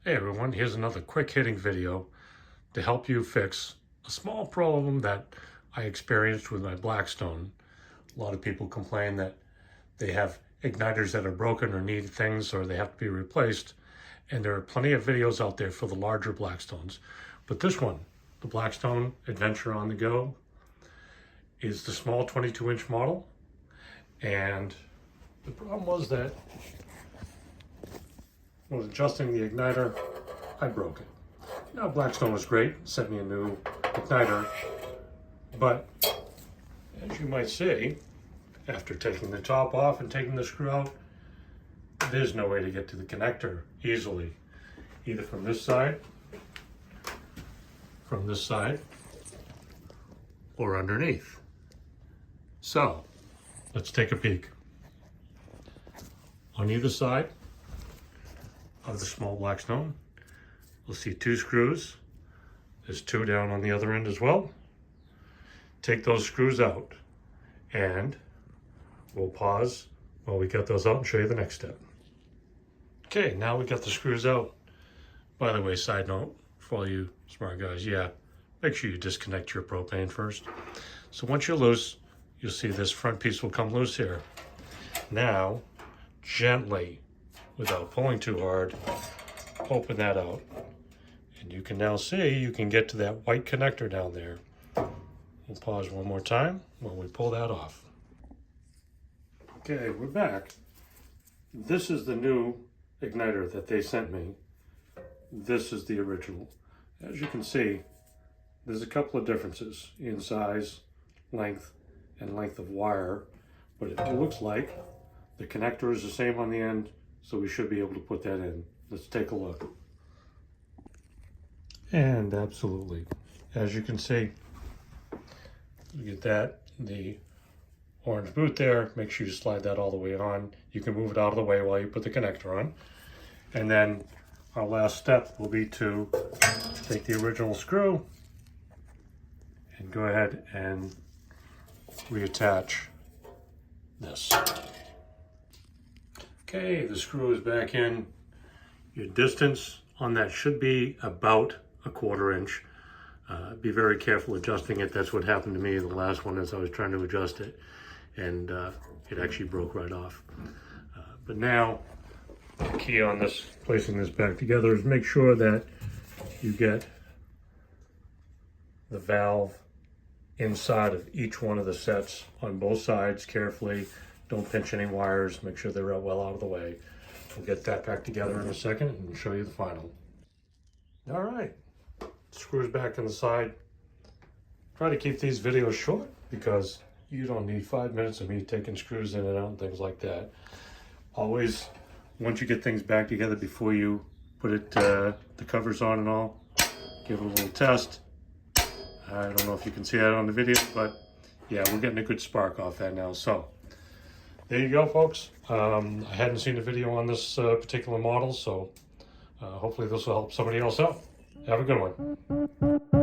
Hey everyone, here's another quick hitting video to help you fix a small problem that I experienced with my Blackstone. A lot of people complain that they have igniters that are broken or need things or they have to be replaced. And there are plenty of videos out there for the larger Blackstones. But this one, the Blackstone Adventure on the Go, is the small 22-inch model. And the problem was that when I was adjusting the igniter, I broke it. Now Blackstone was great, sent me a new igniter, but as you might see, after taking the top off and taking the screw out, there's no way to get to the connector easily, either from this side, or underneath. So, let's take a peek. On either side of the small Blackstone, we'll see two screws. There's two down on the other end as well. Take those screws out and we'll pause while we get those out and show you the next step. Okay, now we got the screws out. By the way, side note for all you smart guys, make sure you disconnect your propane first. So once you're loose, you'll see this front piece will come loose here. Now, gently, without pulling too hard, open that out. And you can now see, you can get to that white connector down there. We'll pause one more time while we pull that off. Okay, we're back. This is the new igniter that they sent me. This is the original. As you can see, there's a couple of differences in size, length, and length of wire, but it looks like the connector is the same on the end, so we should be able to put that in. Let's take a look. And absolutely, as you can see, you get that, the orange boot there, make sure you slide that all the way on. You can move it out of the way while you put the connector on. And then our last step will be to take the original screw and go ahead and reattach this. Okay, the screw is back in. Your distance on that should be about a 1/4 inch. Be very careful adjusting it. That's what happened to me the last one as I was trying to adjust it, and it actually broke right off. But now, the key on this, placing this back together, is make sure that you get the valve inside of each one of the sets on both sides carefully. Don't pinch any wires, make sure they're well out of the way. We'll get that back together in a second and show you the final. All right, screws back in the side. Try to keep these videos short because you don't need 5 minutes of me taking screws in and out and things like that. Always, once you get things back together before you put it, the covers on and all, give it a little test. I don't know if you can see that on the video, but yeah, we're getting a good spark off that now. So there you go, folks. I hadn't seen a video on this particular model, so hopefully this will help somebody else out. Have a good one.